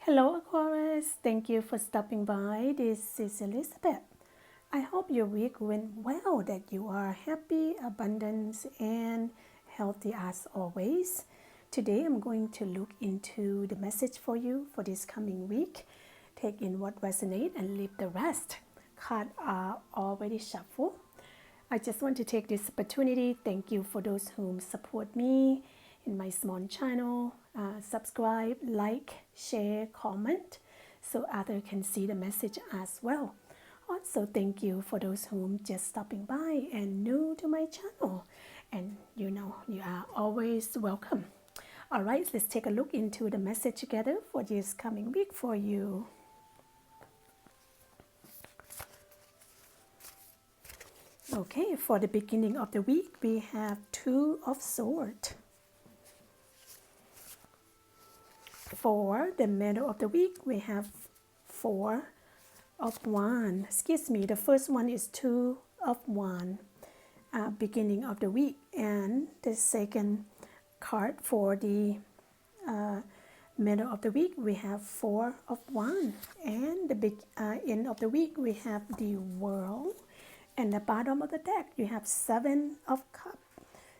Hello, Aquarius. Thank you for stopping by. This is Elizabeth. I hope your week went well, that you are happy, abundant, and healthy as always. Today, I'm going to look into the message for you for this coming week. Take in what resonates and leave the rest. Cards are already shuffled. I just want to take this opportunity. Thank you for those who support me in my small channel. Subscribe, like, share, comment so others can see the message as well. Also, thank you for those who just stopping by and new to my channel. And you are always welcome. All right, let's take a look into the message together for this coming week for you. Okay, for the beginning of the week, we have Two of Swords. For the middle of the week, we have Four of Wands. Excuse me, the first one is Two of Wands, beginning of the week. And the second card for the middle of the week, we have Four of Wands. And the end of the week, we have the World. And the bottom of the deck, you have Seven of Cups.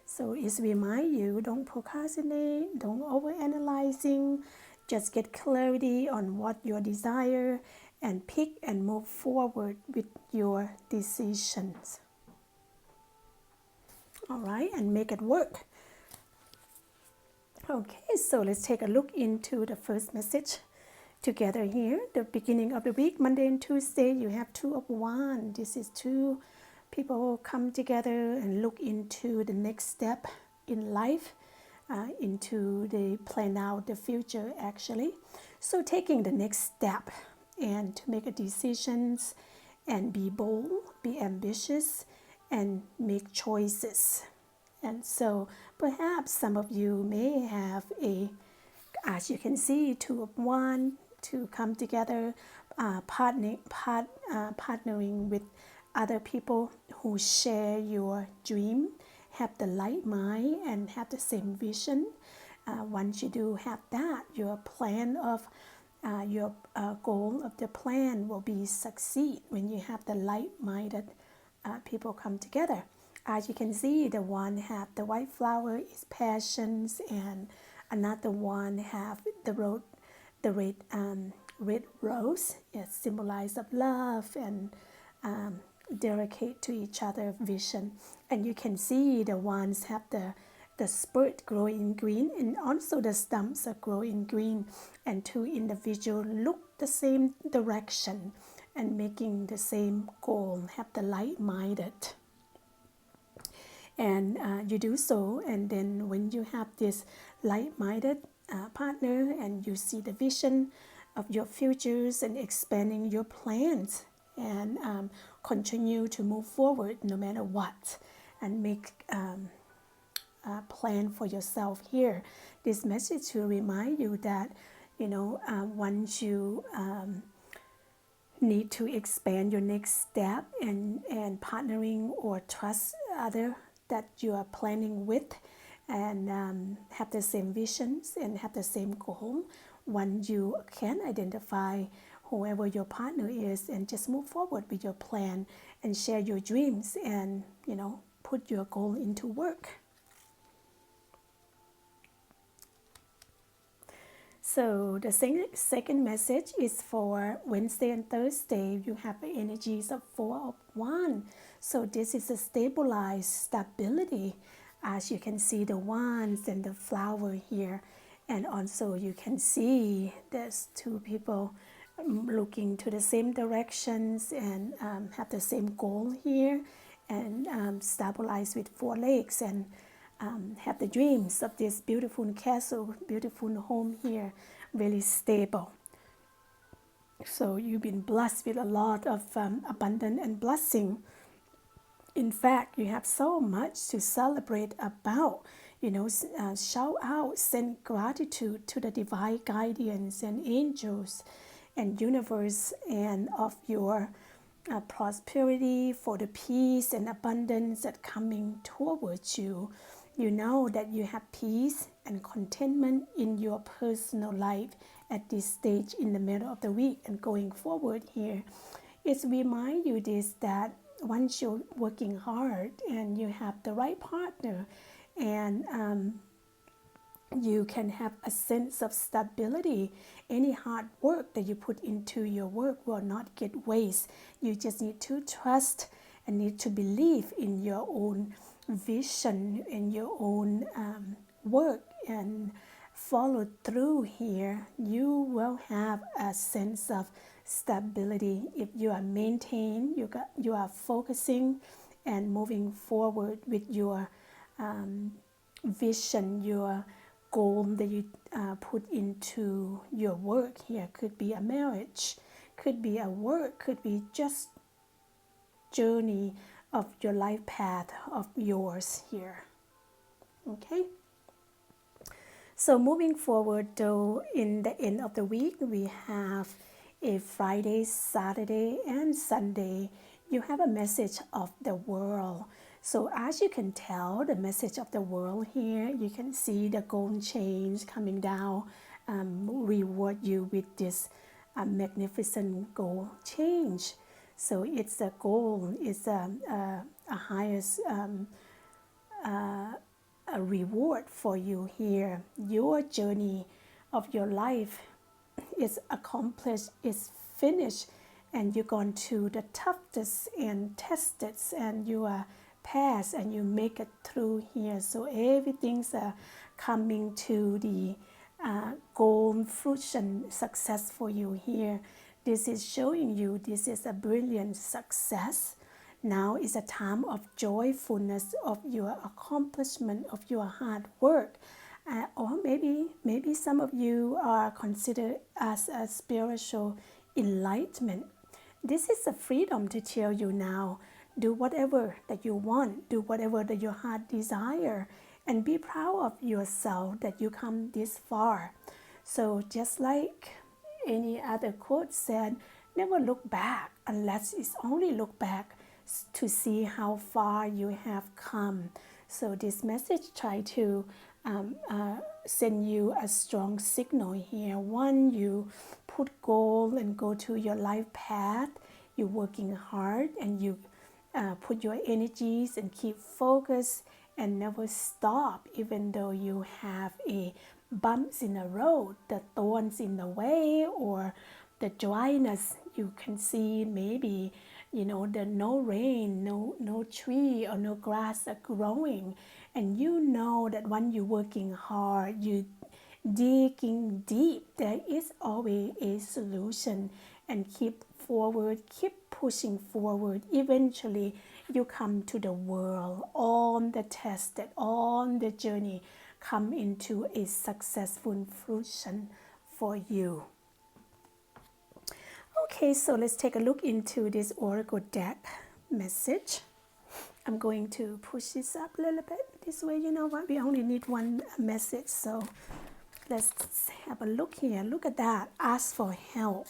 So it's remind you, don't procrastinate, don't overanalyzing, just get clarity on what you desire and pick and move forward with your decisions. All right, and make it work. Okay, so let's take a look into the first message together here. The beginning of the week, Monday and Tuesday, you have Two of Wands. This is two people come together and look into the next step in life, into the plan out the future actually. So taking the next step and to make a decisions and be bold, be ambitious, and make choices. And so perhaps some of you may have as you can see, Two of Wands to come together, partnering with other people who share your dream, have the like mind, and have the same vision. Once you do have that, your plan of your goal of the plan will be succeed when you have the like-minded people come together. As you can see, the one have the white flower is passions, and another one have the red rose. It symbolizes of love and dedicate to each other vision. And you can see the ones have the spurt growing green, and also the stumps are growing green, and two individuals look the same direction and making the same goal, have the like-minded. And you do so, and then when you have this like-minded partner and you see the vision of your futures and expanding your plans, and continue to move forward no matter what, and make a plan for yourself here. This message will remind you that once you need to expand your next step and partnering or trust other that you are planning with, and have the same visions and have the same goal. Once you can identify whoever your partner is and just move forward with your plan and share your dreams and put your goal into work. So the second message is for Wednesday and Thursday. You have the energies of Four of Wands. So this is a stabilized stability. As you can see the wands and the flower here. And also you can see there's two people looking to the same directions and have the same goal here, and stabilize with four legs, and have the dreams of this beautiful castle, beautiful home here, really stable. So you've been blessed with a lot of abundance and blessing. In fact, you have so much to celebrate about. Shout out, send gratitude to the divine guardians and angels and universe, and of your prosperity, for the peace and abundance that coming towards you. You know that you have peace and contentment in your personal life at this stage in the middle of the week and going forward here. It's remind you this, that once you're working hard and you have the right partner, and you can have a sense of stability. Any hard work that you put into your work will not get waste. You just need to trust and need to believe in your own vision, in your own work, and follow through here. You will have a sense of stability if you are maintained, you are focusing and moving forward with your vision, your goal that you put into your work here. Could be a marriage, could be a work, could be just journey of your life path of yours here. Okay, so moving forward though, in the end of the week we have a Friday, Saturday and Sunday. You have a message of the world. So as you can tell, the message of the world here, you can see the gold chains coming down, reward you with this magnificent gold change. So it's a goal, it's a highest a reward for you here. Your journey of your life is accomplished, is finished, and you've gone to the toughest and tested, and you are passed and you make it through here. So everything's coming to the gold fruition success for you here. This is showing you this is a brilliant success. Now is a time of joyfulness of your accomplishment of your hard work. Or maybe some of you are considered as a spiritual enlightenment. This is a freedom to tell you now, do whatever that you want, do whatever that your heart desire, and be proud of yourself that you come this far. So just like any other quote said, never look back unless it's only look back to see how far you have come. So this message try to send you a strong signal here. One, you put goal and go to your life path. You're working hard and you put your energies and keep focus and never stop, even though you have a bumps in the road, the thorns in the way, or the dryness. You can see maybe, the no rain, no tree or no grass are growing, and you know that when you're working hard, you digging deep, there is always a solution. And keep forward, keep pushing forward. Eventually you come to the world on the test, that on the journey come into a successful fruition for you. Okay, so let's take a look into this oracle deck message. I'm going to push this up a little bit this way. You know what, we only need one message, so let's have a look here. Look at that, ask for help.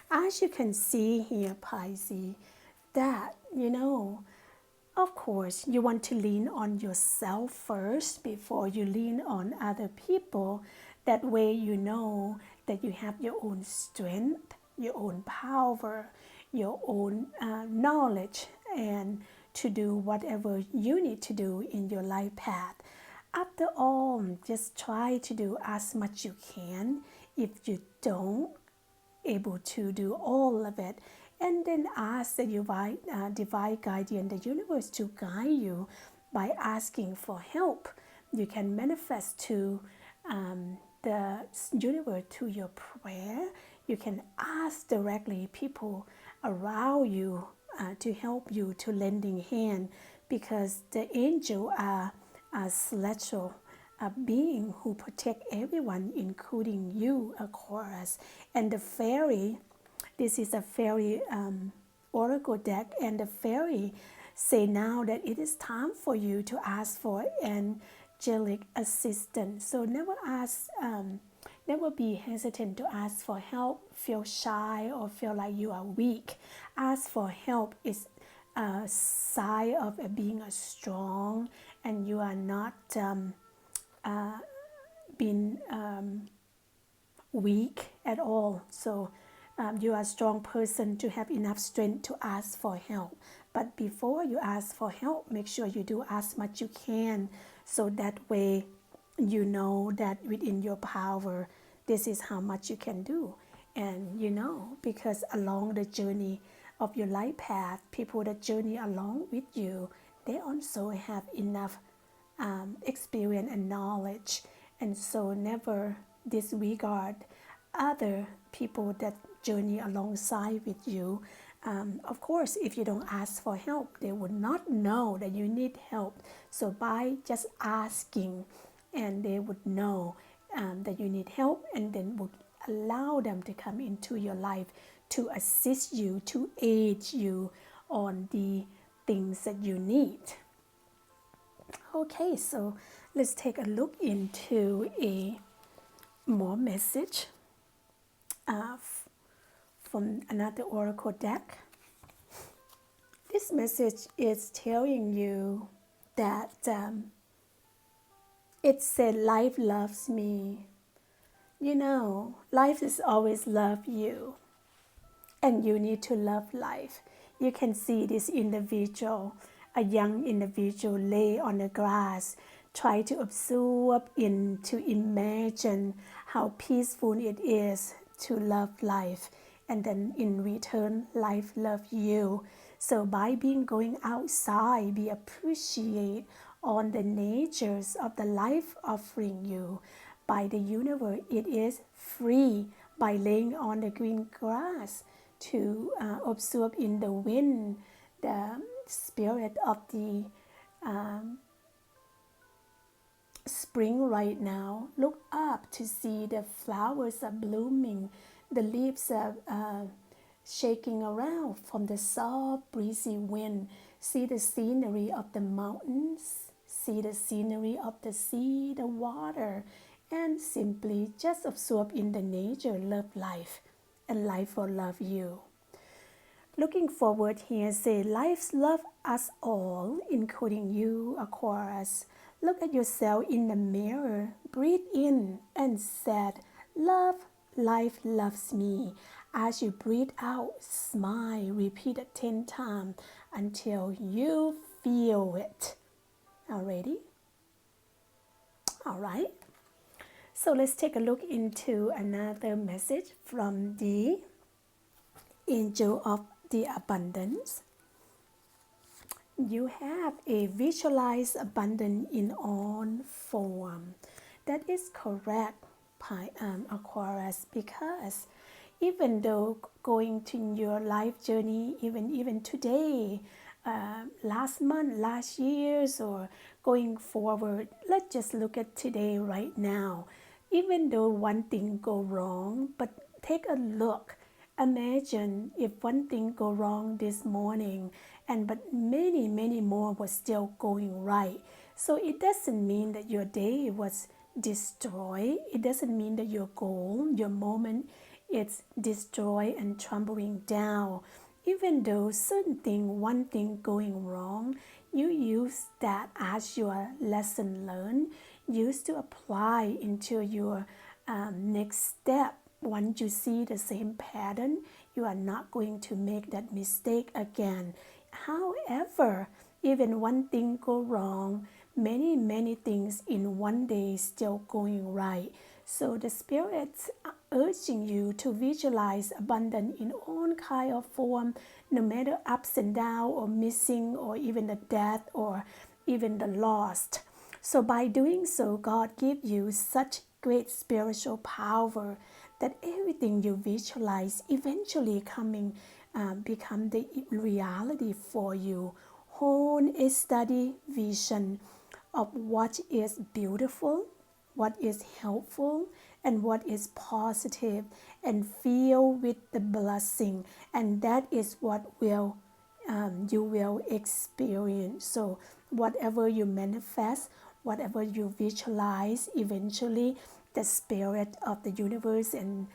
As you can see here, Pisces, that, of course, you want to lean on yourself first before you lean on other people. That way you know that you have your own strength, your own power, your own knowledge, and to do whatever you need to do in your life path. After all, just try to do as much you can. If you don't able to do all of it, and then ask the divine guardian, the universe, to guide you by asking for help. You can manifest to the universe through your prayer. You can ask directly people around you to help you, to lending hand, because the angel are celestial a being who protect everyone, including you, Aquarius. And the fairy, this is a fairy oracle deck, and the fairy say now that it is time for you to ask for angelic assistance. So never be hesitant to ask for help, feel shy or feel like you are weak. Ask for help is a sign of being strong, and you are not been weak at all. So you are a strong person to have enough strength to ask for help. But before you ask for help, make sure you do as much you can, so that way you know that within your power, this is how much you can do. And because along the journey of your life path, people that journey along with you, they also have enough experience and knowledge. And so never disregard other people that journey alongside with you. Of course, if you don't ask for help, they would not know that you need help. So by just asking, and they would know that you need help, and then would allow them to come into your life to assist you, to aid you on the things that you need. Okay, so let's take a look into a more message from another oracle deck. This message is telling you that it said, life loves me. Life is always love you, and you need to love life. You can see this individual, a young individual, lay on the grass, try to absorb in, to imagine how peaceful it is to love life, and then in return, life loves you. So by going outside, be appreciate on the natures of the life offering you by the universe. It is free. By laying on the green grass, to absorb in the wind the spirit of the spring right now. Look up to see the flowers are blooming, the leaves are shaking around from the soft breezy wind. See the scenery of the mountains, see the scenery of the sea, the water, and simply just absorb in the nature. Love life, and life will love you. Looking forward here, say, life loves us all, including you, Aquarius. Look at yourself in the mirror, breathe in and said, love, life loves me. As you breathe out, smile, repeat it 10 times until you feel it. Already? All right. So let's take a look into another message from the Angel of the Abundance. You have a visualized abundance in all form. That is correct, Aquarius, because even though going to your life journey, even today, last month, last years, or going forward, let's just look at today right now. Even though one thing go wrong, but take a look. Imagine if one thing go wrong this morning, but many more was still going right. So it doesn't mean that your day was destroyed. It doesn't mean that your goal, your moment, is destroyed and tumbling down. Even though one thing going wrong, you use that as your lesson learned, used to apply into your next step. Once you see the same pattern, you are not going to make that mistake again. However, even one thing go wrong, many things in one day still going right. So the spirits are urging you to visualize abundance in all kind of form, no matter ups and downs, or missing, or even the death, or even the lost. So by doing so, God gives you such great spiritual power that everything you visualize eventually become the reality for you. Hone a steady vision of what is beautiful, what is helpful, and what is positive, and feel with the blessing, and that is what you will experience. So whatever you manifest, whatever you visualize, eventually the spirit of the universe and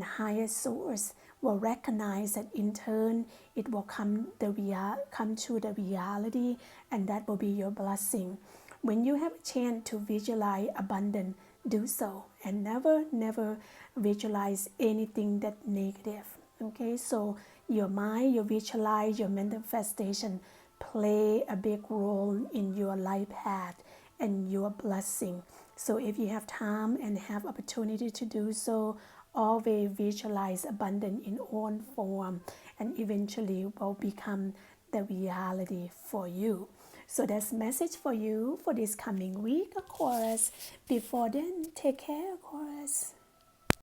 higher source will recognize that in turn it will come to the reality, and that will be your blessing. When you have a chance to visualize abundance, do so, and never visualize anything that negative. Okay, so your mind, your visualize, your manifestation play a big role in your life path and your blessing. So if you have time and have opportunity to do so, always visualize abundance in all form, and eventually will become the reality for you. So that's message for you for this coming week, Aquarius. Before then, take care, Aquarius.